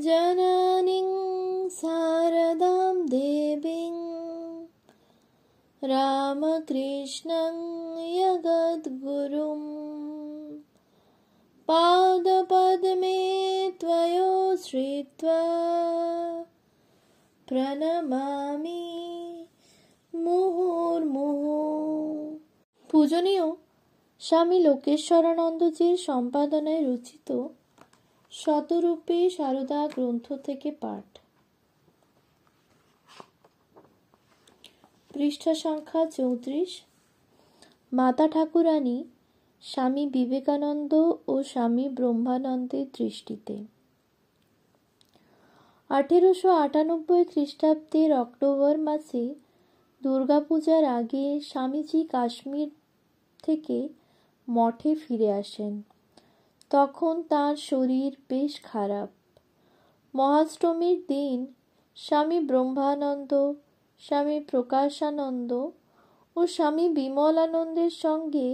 जननीं शारदां देवीं रामकृष्णं जगद्गुरुं पादपद्मे त्वयोश्रित्वा प्रणमामि মুহুর্মুহু। পূজনীয় স্বামী লোকেশ্বরানন্দজির সম্পাদনায় রচিত শতরূপে সারদা গ্রন্থ থেকে পাঠ। পৃষ্ঠা সংখ্যা 34। মাতা ঠাকুরানী স্বামী বিবেকানন্দ ও স্বামী ব্রহ্মানন্দের দৃষ্টিতে। 1898 খ্রিস্টাব্দের অক্টোবর মাসে দুর্গাপূজার আগে স্বামীজি কাশ্মীর থেকে মঠে ফিরে আসেন। তখন তাঁর শরীর বেশ খারাপ। মহাষ্টমীর দিন স্বামী ব্রহ্মানন্দ, স্বামী প্রকাশানন্দ ও স্বামী বিমলানন্দের সঙ্গে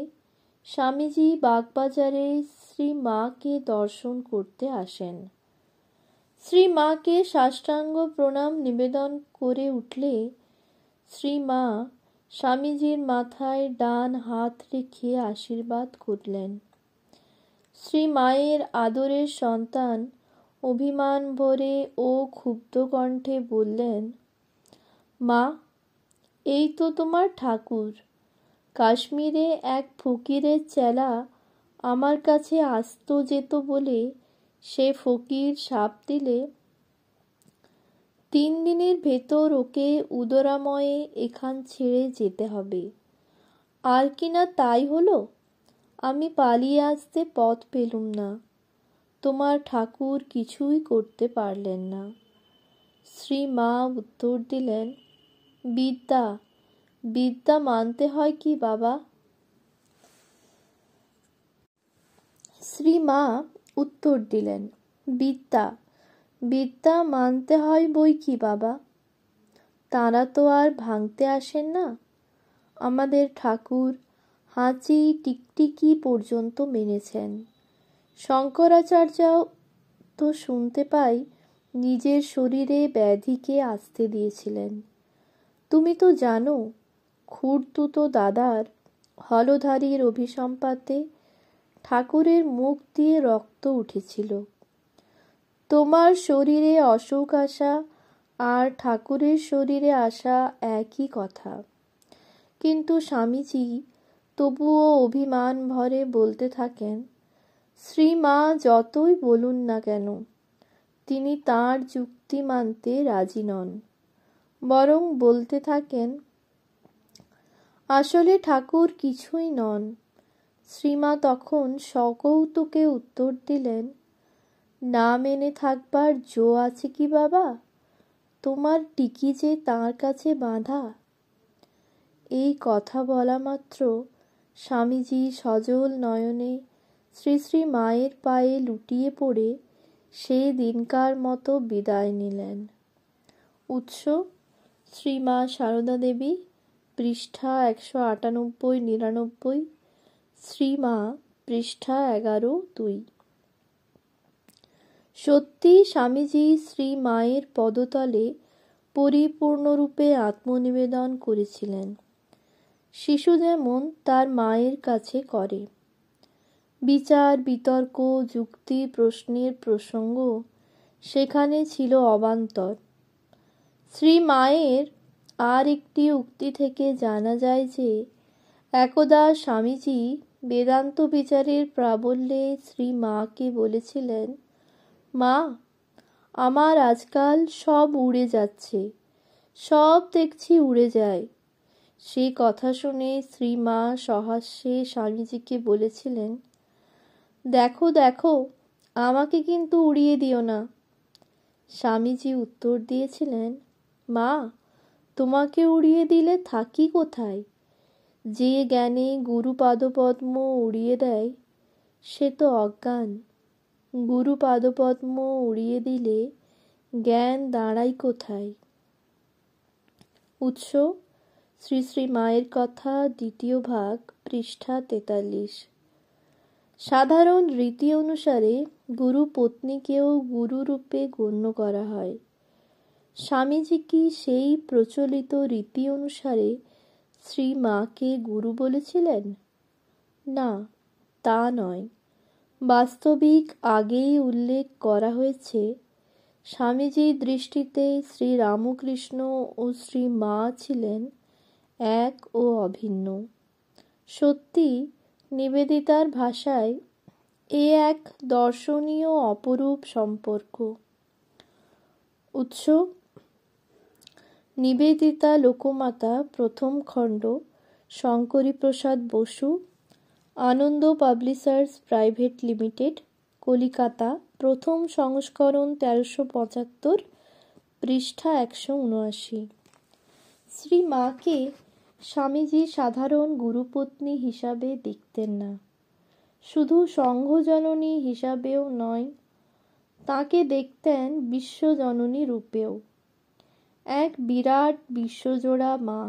স্বামীজি বাগবাজারে শ্রী মাকে দর্শন করতে আসেন। শ্রী মাকে সাষ্টাঙ্গ প্রণাম নিবেদন করে উঠলে শ্রী মা স্বামীজির মাথায় ডান হাত রেখে আশীর্বাদ করলেন। শ্রী মায়ের আদরের সন্তান অভিমান ভরে ও ক্ষুব্ধ কণ্ঠে বললেন, মা, এই তো তোমার ঠাকুর। কাশ্মীরে এক ফকিরের চেলা আমার কাছে আসতো যেত বলে সে ফকির শাপ দিলে 3 দিনের ভেতর ওকে উদরাময়ে এখান ছেড়ে যেতে হবে। আর কিনা তাই হলো, আমি পালিয়ে আসতে পথ পেলুম না। তোমার ঠাকুর কিছুই করতে পারলেন না। শ্রী মা উত্তর দিলেন, বিদ্যা বিদ্যা মানতে হয় কি বাবা? শ্রী মা উত্তর দিলেন, বিদ্যা বিদ্যা মানতে হয় বই কি বাবা। তাঁরা তো আর ভাঙতে আসেন না। আমাদের ঠাকুর হাঁচি টিকটিকি পর্যন্ত মেনেছেন। শঙ্করাচার্যও তো শুনতে পাই নিজের শরীরে ব্যাধিকে আসতে দিয়েছিলেন। তুমি তো জানো, খুড়তুতো দাদার হলধারীর অভিসম্পাতে ঠাকুরের মুখ দিয়ে রক্ত উঠেছিল। তোমার শরীরে অসুখ আসা আর ঠাকুরের শরীরে আসা একই কথা। কিন্তু স্বামীজি তবুও অভিমান ভরে বলতে থাকেন, শ্রী মা যতই বলুন না কেন, তিনি তাঁর যুক্তি মানতে রাজি নন। বরং বলতে থাকেন, আসলে ঠাকুর কিছুই নন। শ্রীমা তখন সকৌতুকে উত্তর দিলেন, না মেনে থাকবার জো আছে কি বাবা? তোমার টিকি যে তাঁর কাছে বাঁধা। এই কথা বলা মাত্র স্বামীজি সজল নয়নে শ্রী শ্রী মায়ের পায়ে লুটিয়ে পড়ে সে দিনকার মতো বিদায় নিলেন। উৎস শ্রী মা সারদা দেবী, পৃষ্ঠা 198-99, শ্রী মা, পৃষ্ঠা 11-2। সত্যি স্বামীজি শ্রী মায়ের পদতলে পরিপূর্ণরূপে আত্মনিবেদন করেছিলেন। শিশু যেমন তার মায়ের কাছে করে। বিচার বিতর্ক যুক্তি প্রশ্নের প্রসঙ্গ সেখানে ছিল অবান্তর। শ্রী মায়ের আর একটি উক্তি থেকে জানা যায় যে একদা স্বামীজি বেদান্ত বিচারের প্রাবল্যে শ্রী মাকে বলেছিলেন, মা, আমার আজকাল সব উড়ে যাচ্ছে, সব দেখছি উড়ে যায়। সে কথা শুনে শ্রী মা সহাস্যে স্বামীজিকে বলেছিলেন, দেখো দেখো, আমাকে কিন্তু উড়িয়ে দিও না। স্বামীজি উত্তর দিয়েছিলেন, মা, তোমাকে উড়িয়ে দিলে থাকি কোথায়? যে জ্ঞানে গুরু পাদপদ্ম উড়িয়ে দেয় সে তো অজ্ঞান। গুরু পাদপদ্ম উড়িয়ে দিলে জ্ঞান দাঁড়ায় কোথায়? উৎস শ্রী শ্রী মায়ের কথা, 2য় ভাগ, পৃষ্ঠা 43। সাধারণ রীতি অনুসারে গুরু পত্নীকেও গুরুরূপে গণ্য করা হয়। স্বামীজি কি সেই প্রচলিত রীতি অনুসারে শ্রীমাকে গুরু বলেছিলেন? না, তা নয়। বাস্তবিক আগেই উল্লেখ করা হয়েছে, স্বামীজির দৃষ্টিতে শ্রীরামকৃষ্ণ ও শ্রীমা ছিলেন এক ও অভিন্ন। সত্যি, নিবেদিতার ভাষায় এ এক দর্শনীয় অপরূপ সম্পর্ক। উৎস: নিবেদিতা লোকমাতা, প্রথম খণ্ড, শঙ্করীপ্রসাদ বসু, আনন্দ পাবলিশার্স প্রাইভেট লিমিটেড, কলিকাতা, প্রথম সংস্করণ, 1375, পৃষ্ঠা 179। শ্রীমাকে স্বামীজি সাধারণ গুরুপত্নী হিসাবে দেখতেন না, শুধু সংঘজননী হিসাবেও নয়, তাঁকে দেখতেন বিশ্বজননী রূপেও, এক বিরাট বিশ্বজোড়া মা।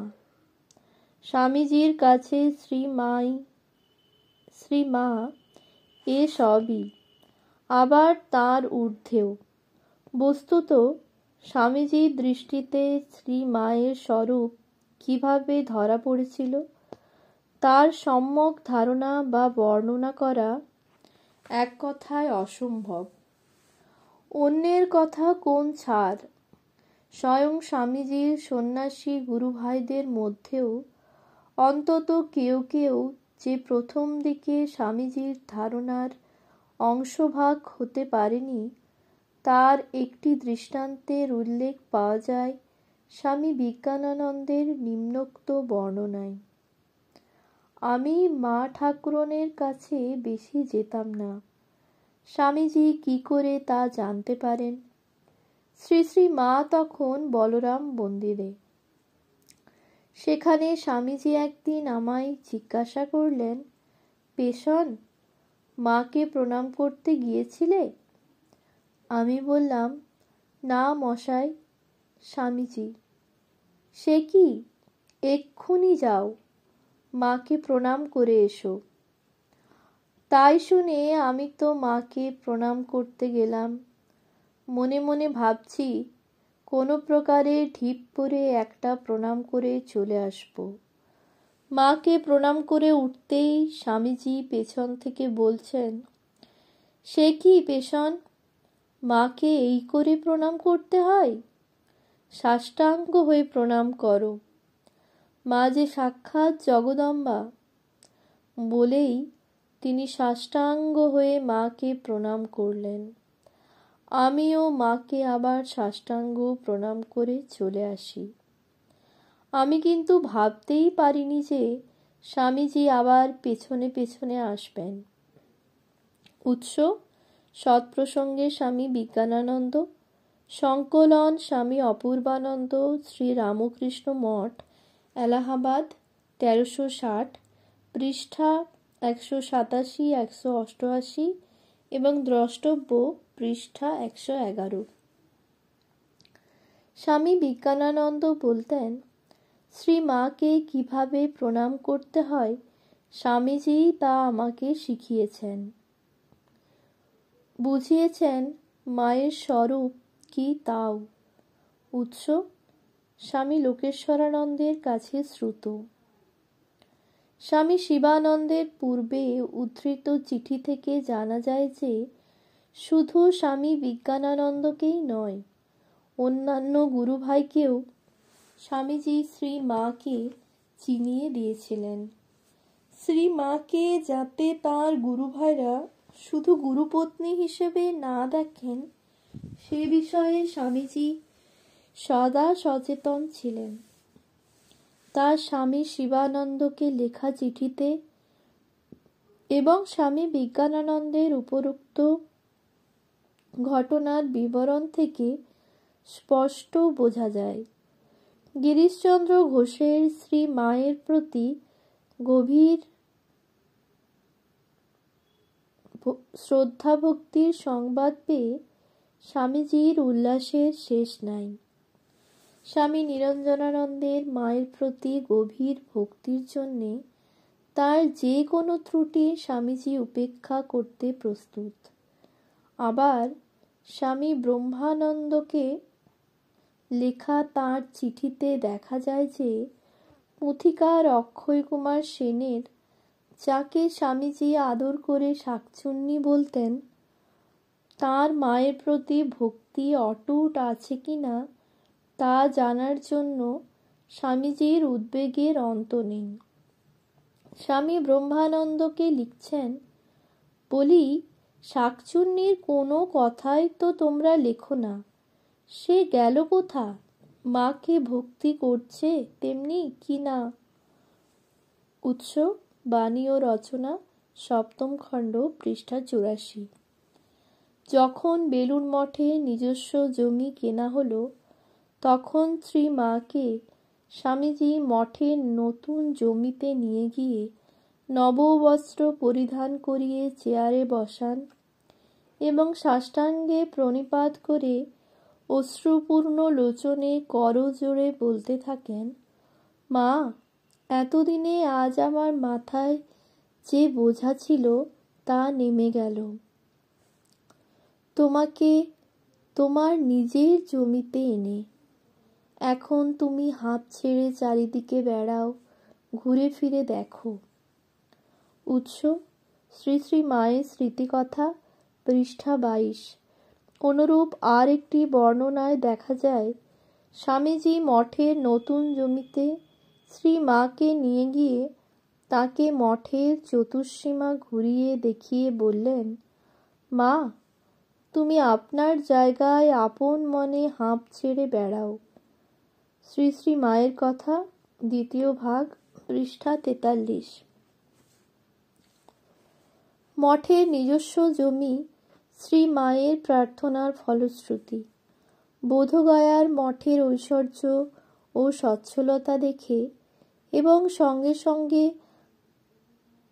স্বামীজির কাছে শ্রীমা এ সবই, আবার তার ঊর্ধ্বেও। বস্তুত স্বামীজির দৃষ্টিতে শ্রীমায়ের স্বরূপ কিভাবে ধরা পড়েছিল, তার সম্যক ধারণা বা বর্ণনা করা এক কথায় অসম্ভব। অন্যের কথা কোন ছাড়, স্বয়ং স্বামীজির সন্ন্যাসী গুরুভাইদের মধ্যেও অন্তত কেউ কেউ যে প্রথম দিকে স্বামীজির ধারণার অংশভাগ হতে পারেনি, তার একটি দৃষ্টান্তের উল্লেখ পাওয়া যায় স্বামী বিজ্ঞানানন্দের নিম্নোক্ত বর্ণনায়। আমি মা ঠাকুরনের কাছে বেশি যেতাম না। স্বামীজি কি করে তা জানতে পারেন? শ্রী শ্রী মা তখন বলরাম মন্দিরে। সেখানে স্বামীজি একদিন আমায় জিজ্ঞাসা করলেন, পেশন, মাকে প্রণাম করতে গিয়েছিলে? আমি বললাম, না মশাই। স্বামীজি, সে কি, এক্ষুনি যাও, মাকে প্রণাম করে এসো। তাই শুনে আমি তো মাকে প্রণাম করতে গেলাম। মনে মনে ভাবছি, কোনো প্রকারে ঢিপ করে একটা প্রণাম করে চলে আসব। মাকে প্রণাম করে উঠতেই স্বামীজি পেছন থেকে বলছেন, সে কি পেশন, মাকে এই করে প্রণাম করতে হয়? সাষ্টাঙ্গ হয়ে প্রণাম করো, মা যে সাক্ষাৎ জগদম্বা। বলেই তিনি সাষ্টাঙ্গ হয়ে মাকে প্রণাম করলেন। আমিও মাকে আবার সাষ্টাঙ্গ প্রণাম করে চলে আসি। আমি কিন্তু ভাবতেই পারিনি যে স্বামীজি আবার পেছনে পেছনে আসবেন। উৎস: সৎপ্রসঙ্গে স্বামী বিজ্ঞানানন্দ, সংকলন স্বামী অপূর্বানন্দ, শ্রীরামকৃষ্ণ মঠ, এলাহাবাদ, 1360, পৃষ্ঠা 187, 188 এবং দ্রষ্টব্য পৃষ্ঠা 111। স্বামী বিজ্ঞানানন্দ বলতেন, শ্রীমাকে কিভাবে প্রণাম করতে হয় স্বামীজি তা আমাকে শিখিয়েছেন, বুঝিয়েছেন, মায়ের স্বরূপ কি তাও। উৎস: স্বামী লোকেশ্বরানন্দের কাছে শ্রুত। স্বামী শিবানন্দের পূর্বে উদ্ধৃত চিঠি থেকে জানা যায় যে শুধু স্বামী বিজ্ঞানানন্দকেই নয়, অন্যান্য গুরুভাইকেও স্বামীজি শ্রীমাকে চিনিয়ে দিয়েছিলেন। শ্রীমাকে যাতে তাঁর গুরুভাইরা শুধু গুরুপত্নী হিসেবে না দেখেন, সে বিষয়ে স্বামীজি সদা সচেতন ছিলেন। তার স্বামী শিবানন্দকে লেখা চিঠিতে এবং স্বামী বিজ্ঞানানন্দের উপরোক্ত ঘটনার বিবরণ থেকে স্পষ্ট বোঝা যায়, গিরিশচন্দ্র ঘোষের শ্রীমায়ের প্রতি গভীর শ্রদ্ধাভক্তির সংবাদ পেয়ে স্বামীজির উল্লাসের শেষ নাই। স্বামী নিরঞ্জনানন্দের মায়ের প্রতি গভীর ভক্তির জন্যে তার যে কোনো ত্রুটি স্বামীজি উপেক্ষা করতে প্রস্তুত। আবার স্বামী ব্রহ্মানন্দকে লেখা তাঁর চিঠিতে দেখা যায় যে পুথিকার অক্ষয় কুমার সেনের, যাকে স্বামীজি আদর করে শাকচুন্নি বলতেন, তার মায়ের প্রতি ভক্তি অটুট আছে কিনা তা জানার জন্য স্বামীজির উদ্বেগের অন্ত নেই। স্বামী ব্রহ্মানন্দকে লিখছেন, বলি, শাকচুন্নির কোনো কথাই তো তোমরা লেখো না, সে গেল কোথা? মাকে ভক্তি করছে তেমনি কি না? উৎস বাণী ও রচনা, সপ্তম খণ্ড, পৃষ্ঠা 84। যখন বেলুড় মঠে নিজস্ব জমি কেনা হলো, তখন শ্রী মাকে স্বামীজি মঠের নতুন জমিতে নিয়ে গিয়ে নববস্ত্র পরিধান করিয়ে চেয়ারে বসান এবং সাষ্টাঙ্গে প্রণিপাত করে অশ্রুপূর্ণ লোচনে করজোড়ে বলতে থাকেন, মা, এতদিনে আজ আমার মাথায় যে বোঝা ছিল তা নেমে গেল। তোমাকে তোমার নিজের জমিতে এনে এখন তুমি হাঁপ ছেড়ে চারিদিকে বেড়াও, ঘুরে ফিরে দেখো। উৎস শ্রী শ্রী মায়ের স্মৃতিকথা, পৃষ্ঠা 22। অনুরূপ আর একটি বর্ণনায় দেখা যায়, স্বামীজি মঠের নতুন জমিতে শ্রী মাকে নিয়ে গিয়ে তাকে মঠের চতুর্সীমা ঘুরিয়ে দেখিয়ে বললেন, মা, তুমি আপনার জায়গায় আপন মনে হাঁপ ছেড়ে বেড়াও। শ্রী শ্রী মায়ের কথা, দ্বিতীয় ভাগ, পৃষ্ঠা 43। মঠের নিজস্ব জমি শ্রী মায়ের প্রার্থনার ফলশ্রুতি। বোধগয়ার মঠের ঐশ্বর্য ও সচ্ছলতা দেখে এবং সঙ্গে সঙ্গে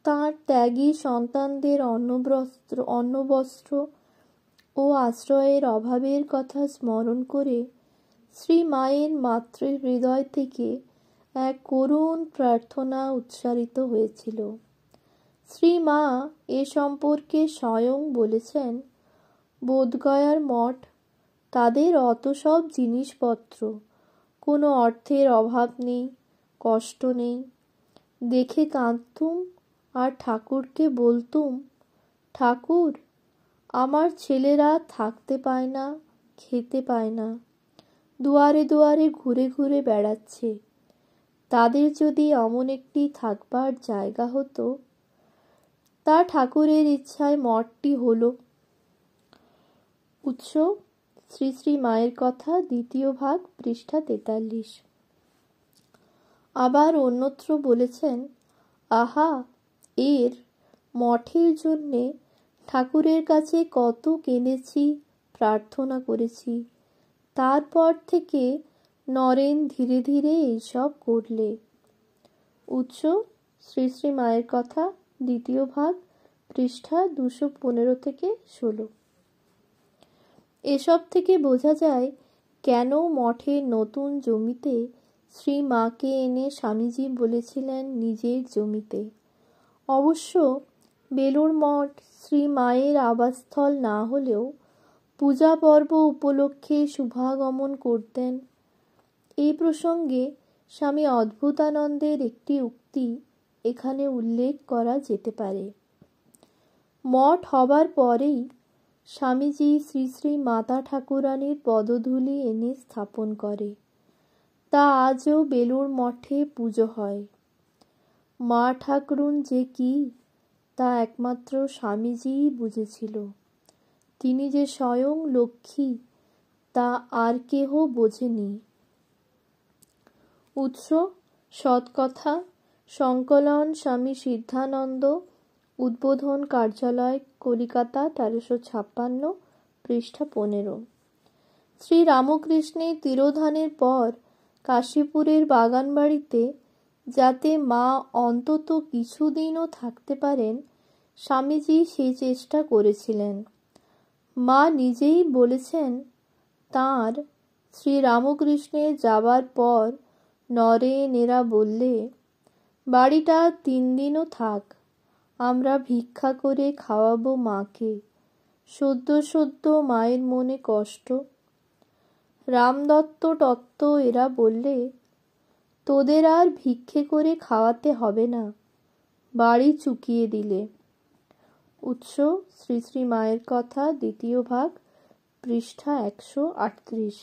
তাঁর ত্যাগী সন্তানদের অন্নবস্ত্র ও আশ্রয়ের অভাবের কথা স্মরণ করে শ্রী মায়ের মাতৃহৃদয় থেকে এক করুণ প্রার্থনা উচ্চারিত হয়েছিল। শ্রী মা এ সম্পর্কে স্বয়ং বলেছেন, বোধগয়ার মঠ, তাদের অত সব জিনিসপত্র, কোনো অর্থের অভাব নেই, কষ্ট নেই। দেখে কাঁদতুম আর ঠাকুরকে বলতুম, ঠাকুর, আমার ছেলেরা থাকতে পায় না, খেতে পায় না, দুয়ারে দুয়ারে ঘুরে ঘুরে বেড়াচ্ছে, তাদের যদি অমন একটি থাকবার জায়গা হতো। তা ঠাকুরের ইচ্ছায় মঠটি হলো। উৎস শ্রী শ্রী মায়ের কথা, দ্বিতীয় ভাগ, পৃষ্ঠা 43। আবার অন্যত্র বলেছেন, আহা, এর মঠের জন্যে ঠাকুরের কাছে কত কেঁদেছি, প্রার্থনা করেছি, তারপর থেকে নরেন ধীরে ধীরে এইসব করলে। উৎস শ্রী শ্রী মায়ের কথা, দ্বিতীয় ভাগ, পৃষ্ঠা 215 থেকে 16। এসব থেকে বোঝা যায় কেন মঠের নতুন জমিতে শ্রী মাকে এনে স্বামীজি বলেছিলেন নিজের জমিতে। অবশ্য বেলুড় মঠ শ্রী মায়ের আবাসস্থল না হলেও পূজা পর্ব উপলক্ষে শুভাগমন করতেন। এই প্রসঙ্গে স্বামী অদ্ভুতানন্দের একটি উক্তি এখানে উল্লেখ করা যেতে পারে। মঠ হবার পরেই স্বামীজি শ্রী শ্রী মাতা ঠাকুরানীর পদধূলি এনে স্থাপন করে। তা আজও বেলুড় মঠে পুজো হয়। মা ঠাকুরুন যে কি, তা একমাত্র স্বামীজিই বুঝেছিল। তিনি যে স্বয়ং লক্ষ্মী, তা আর কেহ বোঝেনি। উৎস সৎকথা, সংকলন স্বামী সিদ্ধানন্দ, উদ্বোধন কার্যালয়, কলিকাতা, 1356, পৃষ্ঠা 15। শ্রী রামকৃষ্ণের তিরোধানের পর কাশীপুরের বাগানবাড়িতে যাতে মা অন্তত কিছুদিনও থাকতে পারেন, স্বামীজি সে চেষ্টা করেছিলেন। মা নিজেই বলেছেন, তাঁর শ্রী রামকৃষ্ণের যাবার পর নরেন এরা বললে, বাড়িটা 3 দিনও থাক, আমরা ভিক্ষা করে খাওয়াবো মাকে। সদ্য সদ্য মায়ের মনে কষ্ট। রামদত্ত টত্ত এরা বললে, তোদের আর ভিক্ষে করে খাওয়াতে হবে না, বাড়ি চুকিয়ে দিলে। উৎস শ্রী শ্রী মায়ের কথা, 2য় ভাগ, পৃষ্ঠা 138।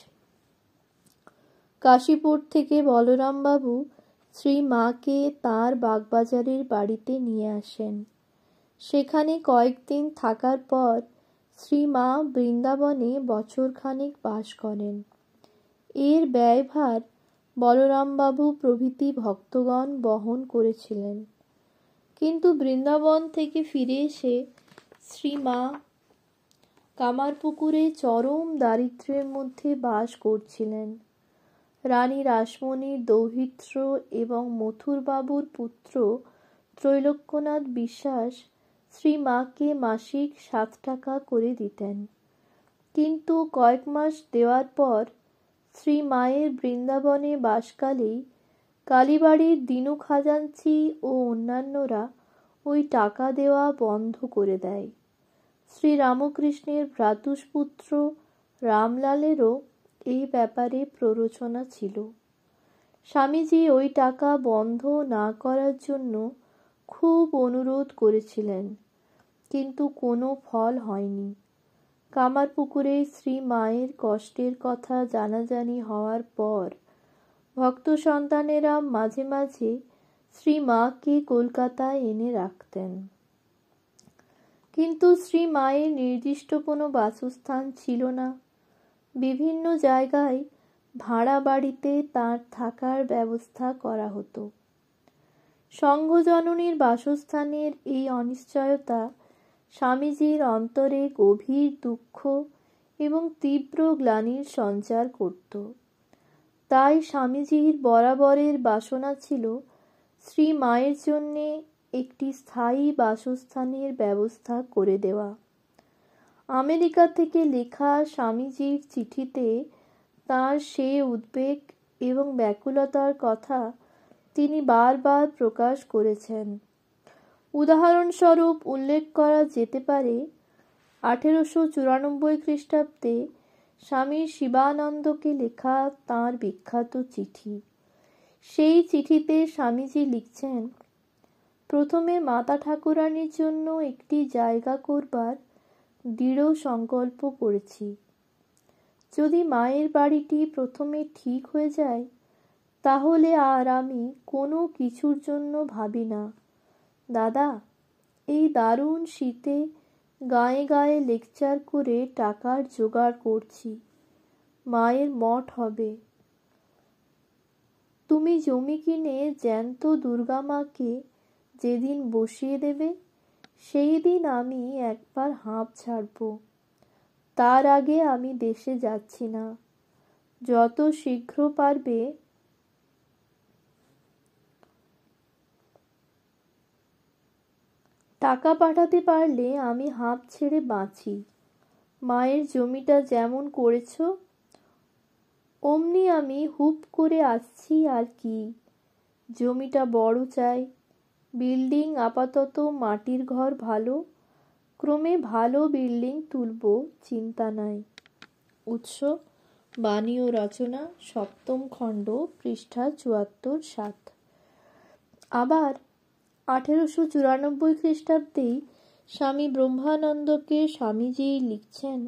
কাশীপুর থেকে বলরামবাবু শ্রী মাকে তাঁর বাগবাজারের বাড়িতে নিয়ে আসেন। সেখানে কয়েকদিন থাকার পর শ্রী মা বৃন্দাবনে বছরখানেক বাস করেন। এর ব্যয়ভার বলরামবাবু প্রভৃতি ভক্তগণ বহন করেছিলেন। কিন্তু বৃন্দাবন থেকে ফিরে এসে শ্রী মা কামারপুকুরে চরম দারিদ্র্যের মধ্যে বাস করছিলেন। রানী রাসমণির দৌহিত্র এবং মথুরবাবুর পুত্র ত্রৈলোক্যনাথ বিশ্বাস শ্রী মাকে মাসিক 7 টাকা করে দিতেন। কিন্তু কয়েক মাস দেওয়ার পর শ্রী মায়ের বৃন্দাবনে বাসকালেই কালীবাড়ির দীনু খাজাঞ্চি ও অন্যান্যরা ওই টাকা দেওয়া বন্ধ করে দেয়। শ্রী রামকৃষ্ণের ভ্রাতুষ্পুত্র রামলালেরও এই ব্যাপারে প্ররোচনা ছিল। স্বামীজি ওই টাকা বন্ধ না করার জন্য খুব অনুরোধ করেছিলেন, কিন্তু কোনো ফল হয়নি। কামারপুকুরে শ্রী মায়ের কষ্টের কথা জানাজানি হওয়ার পর ভক্ত সন্তানেরা মাঝে মাঝে শ্রী মাকে কলকাতায় এনে রাখতেন। কিন্তু শ্রী মায়ের নির্দিষ্ট কোনো বাসস্থান ছিল না। বিভিন্ন জায়গায় ভাড়া বাড়িতে তাঁর থাকার ব্যবস্থা করা হতো। সংঘজননীর বাসস্থানের এই অনিশ্চয়তা স্বামীজির অন্তরে গভীর দুঃখ এবং তীব্র গ্লানির সঞ্চার করত। তাই স্বামীজির বরাবরের বাসনা ছিল শ্রী মায়ের জন্যে একটি স্থায়ী বাসস্থানের ব্যবস্থা করে দেওয়া। আমেরিকা থেকে লেখা স্বামীজির চিঠিতে তাঁর সে উদ্বেগ এবং ব্যাকুলতার কথা তিনি বারবার প্রকাশ করেছেন। উদাহরণস্বরূপ উল্লেখ করা যেতে পারে 1894 খ্রিস্টাব্দে স্বামী শিবানন্দকে লেখা তাঁর বিখ্যাত চিঠি। সেই চিঠিতে স্বামীজি লিখছেন, প্রথমে মাতা ঠাকুরানীর জন্য একটি জায়গা করবার দৃঢ় সংকল্প করেছি। যদি মায়ের বাড়িটি প্রথমে ঠিক হয়ে যায়, তাহলে আর আমি কোনো কিছুর জন্য ভাবি না। দাদা, এই দারুণ শীতে গায়ে গায়ে লেকচার করে টাকার জোগাড় করছি। মায়ের মঠ হবে। তুমি জমি কিনে জ্যান্ত দুর্গা মাকে যেদিন বসিয়ে দেবে, সেই দিন আমি একবার হাঁপ ছাড়ব। তার আগে আমি দেশে যাচ্ছি না। যত শীঘ্র পারবে টাকা পাঠাতে পারলে আমি হাঁপ ছেড়ে বাঁচি। মায়ের জমিটা যেমন করেছ অমনি আমি হুপ করে আসছি। আর কি, জমিটা বড় চাই। বিল্ডিং আপাতত মাটির ঘর ভালো, ক্রমে ভালো বিল্ডিং তুলব, চিন্তা নাই। উৎস বাণী ও রচনা, 7ম খণ্ড, পৃষ্ঠা 74-7। আবার 1894 খ্রিস্টাব্দেই স্বামী ব্রহ্মানন্দকে স্বামীজি লিখছেন,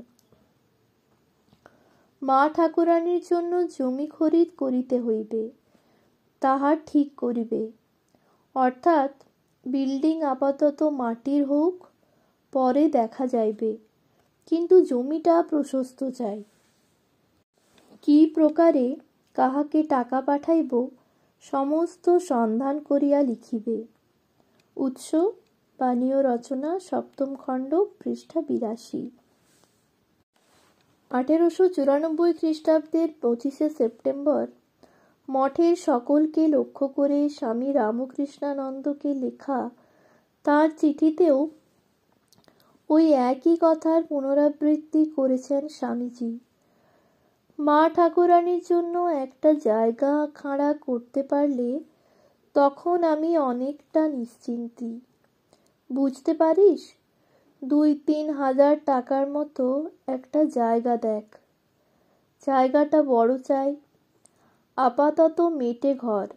মা ঠাকুরানীর জন্য জমি খরিদ করিতে হইবে, তাহা ঠিক করিবে। অর্থাৎ বিল্ডিং আপাতত মাটির হোক, পরে দেখা যাইবে, কিন্তু জমিটা প্রশস্ত চাই। কি প্রকারে কাহাকে টাকা পাঠাইব সমস্ত সন্ধান করিয়া লিখিবে। উৎস বাণী ও রচনা, 7ম খণ্ড, পৃষ্ঠা 82। 1894 খ্রিস্টাব্দের 25শে সেপ্টেম্বর মঠের সকলকে লক্ষ্য করে স্বামী রামকৃষ্ণানন্দকে লেখা তাঁর চিঠিতেও ওই একই কথার পুনরাবৃত্তি করেছেন স্বামীজি। মা ঠাকুরানীর জন্য একটা জায়গা খাঁড়া করতে পারলে তখন আমি অনেকটা নিশ্চিন্তি। বুঝতে পারিস, 2-3 হাজার টাকার মতো একটা জায়গা দেখ। জায়গাটা বড় চাই, আপাতত মেটে ঘর,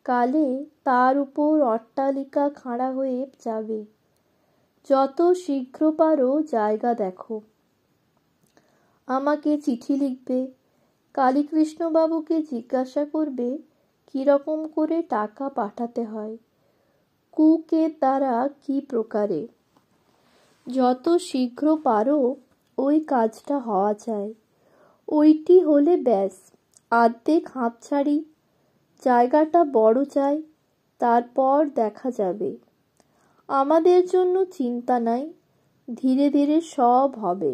কালে তার উপর অট্টালিকা খাড়া হয়ে যাবে। যত শীঘ্র পারো জায়গা দেখো। আমাকে চিঠি লিখবে, কালীকৃষ্ণবাবুকে জিজ্ঞাসা করবে কিরকম করে টাকা পাঠাতে হয়, কুকের দ্বারা কি প্রকারে। যত শীঘ্র পারো ওই কাজটা হওয়া চাই। ওইটি হলে ব্যাস, আর্ধেক হাঁপ ছাড়ি। জায়গাটা বড় চাই, তারপর দেখা যাবে। আমাদের জন্য চিন্তা নাই, ধীরে ধীরে সব হবে।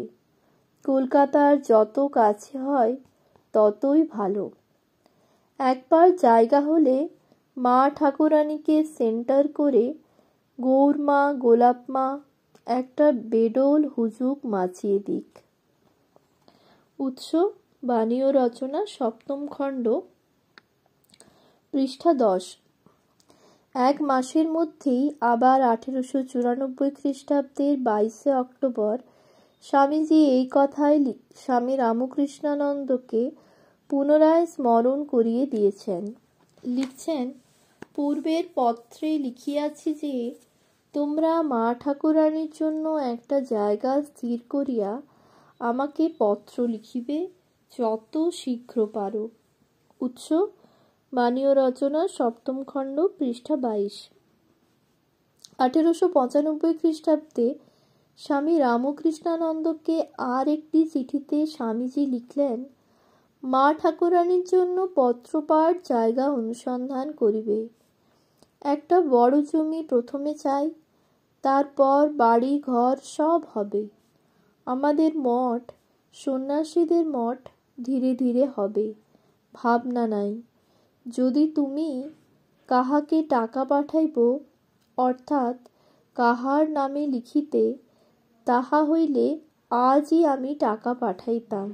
কলকাতার যত কাছে হয় ততই ভালো। একবার জায়গা হলে মা ঠাকুরানীকে সেন্টার করে গৌরমা গোলাপমা একটা বেডোল হুজুগ মাচিয়ে দিক। উৎস বাণী ও রচনা, 7ম খণ্ড, পৃষ্ঠা 10। 1 মাসের মধ্যেই আবার 1894 খ্রিস্টাব্দের 22 অক্টোবর স্বামীজি এই কথাই স্বামী রামকৃষ্ণানন্দকে পুনরায় স্মরণ করিয়ে দিয়েছেন। লিখছেন, পূর্বের পত্রে লিখিয়াছি যে তোমরা মা ঠাকুরানীর জন্য একটা জায়গা স্থির করিয়া আমাকে পত্র লিখিবে যত শীঘ্র পারো। উৎস বাণী ও রচনা, 7ম খণ্ড, পৃষ্ঠা 22। 1895 খ্রিস্টাব্দে স্বামী রামকৃষ্ণানন্দকে আর একটি চিঠিতে স্বামীজি লিখলেন, মা ঠাকুরানীর জন্য পত্রপাঠ জায়গা অনুসন্ধান করিবে। একটা বড় জমি প্রথমে চাই, তারপর বাড়ি ঘর সব হবে। আমাদের মঠ, সন্ন্যাসীদের মঠ ধীরে ধীরে হবে, ভাবনা নাই। যদি তুমি কাহাকে টাকা পাঠাইব, অর্থাৎ কাহার নামে লিখিতে, তাহা হইলে আজই আমি টাকা পাঠাইতাম।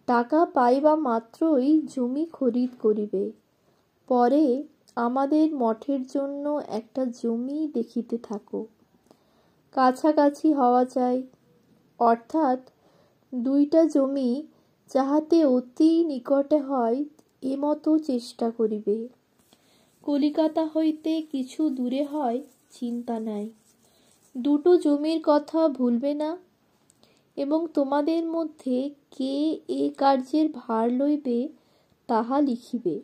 টাকা পাইবা মাত্রই জমি খরিদ করিবে। পরে আমাদের মঠের জন্য একটা জমি দেখিতে থাকো। কাছাকাছি হওয়া চাই, অর্থাৎ 2টা জমি যাহাতে অতি নিকটে হয় এমতো চেষ্টা করিবে। কলিকাতা হইতে কিছু দূরে হয় চিন্তা নাই। 2টো জমির কথা ভুলবে না, এবং তোমাদের মধ্যে কে এ কার্যের ভার লইবে তাহা লিখিবে।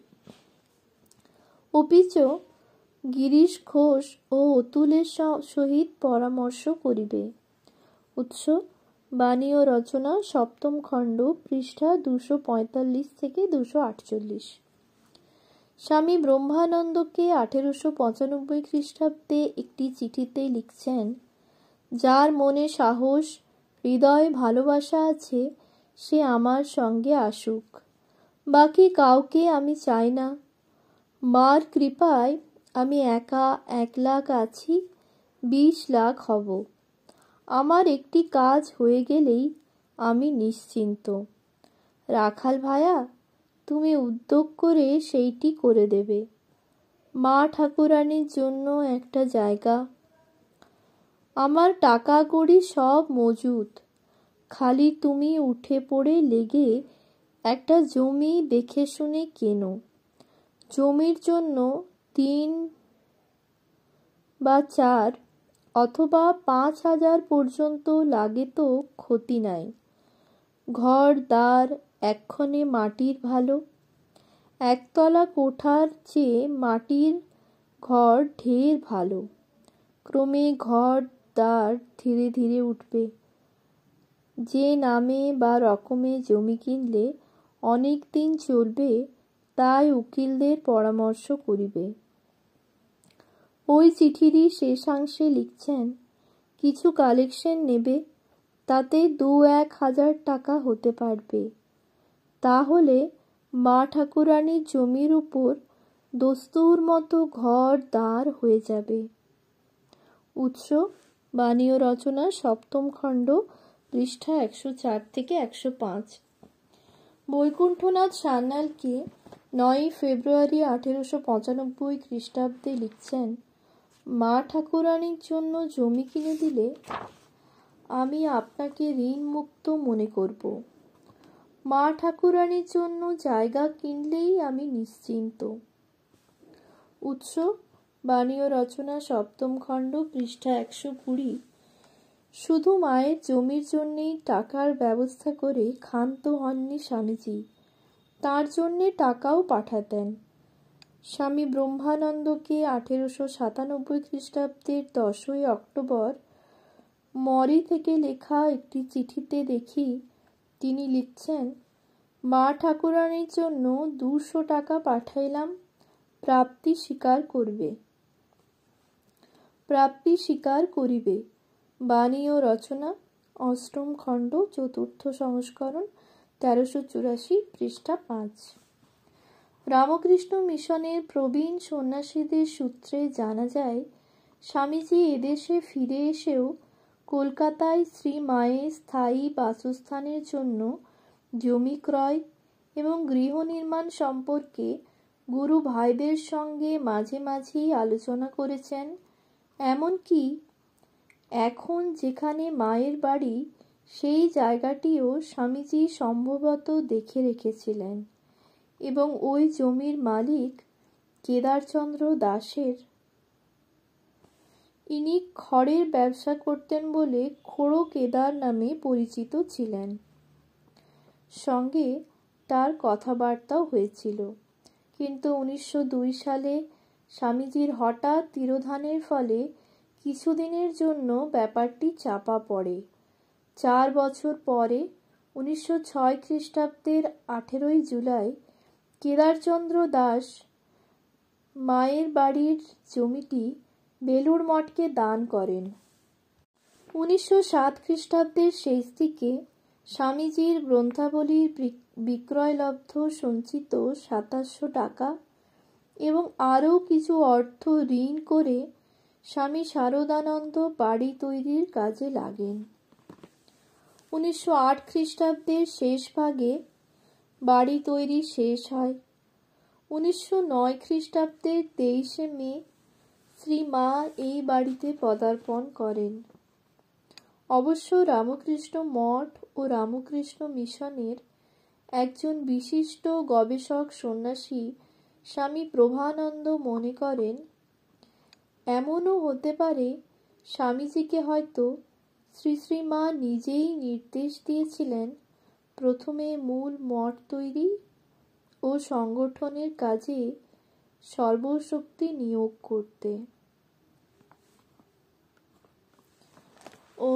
অপিচ গিরিশ ঘোষ ও অতুলের সহিত পরামর্শ করিবে। উৎস বাণী ও রচনা, 7ম খণ্ড, পৃষ্ঠা 245 থেকে 248। স্বামী ব্রহ্মানন্দকে 1895 খ্রিস্টাব্দে একটি চিঠিতে লিখছেন, যার মনে সাহস, হৃদয়ে ভালোবাসা আছে সে আমার সঙ্গে আসুক। বাকি কাউকে আমি চাই না। মার কৃপায় আমি একা 1 লাখ আছি, 20 লাখ হব। আমার একটি কাজ হয়ে গেলেই আমি নিশ্চিন্ত। রাখাল ভায়া, তুমি উদ্যোগ করে সেইটি করে দেবে। মা ঠাকুরানীর জন্য একটা জায়গা। আমার টাকা কড়ি সব মজুদ, খালি তুমি উঠে পড়ে লেগে একটা জমি দেখে শুনে কেনো। জমির জন্য 3 বা 4 অথবা 5,000 পর্যন্ত লাগে তো ক্ষতি নাই। ঘর দ্বার এক্ষণে মাটির ভালো। 1 তলা কোঠার চেয়ে মাটির ঘর ঢের ভালো। ক্রমে ঘর দ্বার ধীরে ধীরে উঠবে। যে নামে বা রকমে জমি কিনলে অনেক দিন চলবে, তাই উকিলদের পরামর্শ করিবে। ওই চিঠিরই শেষাংশে লিখছেন, কিছু কালেকশন নেবে, তাতে 2-1 হাজার টাকা হতে পারবে। তাহলে মা ঠাকুরানীর জমির উপর দস্তুর মতো ঘর দ্বার হয়ে যাবে। উৎস বাণী ও রচনা, 7ম খণ্ড, পৃষ্ঠা 104 থেকে 105। বৈকুণ্ঠনাথ সান্যালকে 9ই ফেব্রুয়ারি 1895 খ্রিস্টাব্দে লিখছেন, মা ঠাকুরানীর জন্য জমি কিনে দিলে আমি আপনাকে ঋণ মুক্ত মনে করব। মা ঠাকুরানীর জন্য জায়গা কিনলেই আমি নিশ্চিন্ত। উৎস বাণী ও রচনা, সপ্তম খণ্ড, পৃষ্ঠা 120। শুধু মায়ের জমির জন্যেই টাকার ব্যবস্থা করে ক্ষান্ত হননি স্বামীজি, তার জন্যে টাকাও পাঠাতেন। স্বামী ব্রহ্মানন্দকে 1897 খ্রিস্টাব্দের 10ই অক্টোবর মরি থেকে লেখা একটি চিঠিতে দেখি তিনি লিখছেন, মা ঠাকুরানীর জন্য 200 টাকা পাঠাইলাম, প্রাপ্তি স্বীকার করবে। প্রাপ্তি স্বীকার করিবে। বাণী ও রচনা, অষ্টম খণ্ড, চতুর্থ সংস্করণ, 1384, পৃষ্ঠা 5। রামকৃষ্ণ মিশনের প্রবীণ সন্ন্যাসীদের সূত্রে জানা যায়, স্বামীজি এদেশে ফিরে এসেও কলকাতায় শ্রী মায়ের স্থায়ী বাসস্থানের জন্য জমি ক্রয় এবং গৃহ নির্মাণ সম্পর্কে গুরু ভাইদের সঙ্গে মাঝে মাঝেই আলোচনা করেছেন। এমনকি এখন যেখানে মায়ের বাড়ি, সেই জায়গাটিও স্বামীজি সম্ভবত দেখে রেখেছিলেন এবং ওই জমির মালিক কেদারচন্দ্র দাসের। ইনি খড়ের ব্যবসা করতেন বলে খোড়ো কেদার নামে পরিচিত ছিলেন। সঙ্গে তার কথাবার্তাও হয়েছিল। কিন্তু 1902 সালে স্বামীজির হঠাৎ তিরোধানের ফলে কিছুদিনের জন্য ব্যাপারটি চাপা পড়ে। 4 বছর পরে 1906 খ্রিস্টাব্দের 18ই জুলাই কেদারচন্দ্র দাস মায়ের বাড়ির জমিটি বেলুড় মঠকে দান করেন। 1907 খ্রিস্টাব্দের শেষ দিকে স্বামীজির গ্রন্থাবলীর বিক্রয়লব্ধ সঞ্চিত 2700 টাকা এবং আরও কিছু অর্থ ঋণ করে স্বামী শারদানন্দ বাড়ি তৈরির কাজে লাগেন। 1908 খ্রিস্টাব্দের শেষ ভাগে বাড়ি তৈরি শেষ হয়। 1909 খ্রিস্টাব্দের 23শে মে শ্রী মা এই বাড়িতে পদার্পণ করেন। অবশ্য রামকৃষ্ণ মঠ ও রামকৃষ্ণ মিশনের একজন বিশিষ্ট গবেষক সন্ন্যাসী স্বামী প্রভানন্দ মনে করেন, এমনও হতে পারে স্বামীজিকে হয়তো শ্রী শ্রী মা নিজেই নির্দেশ দিয়েছিলেন প্রথমে মূল মঠ তৈরি ও সংগঠনের কাজে সর্বশক্তি নিয়োগ করতে। ও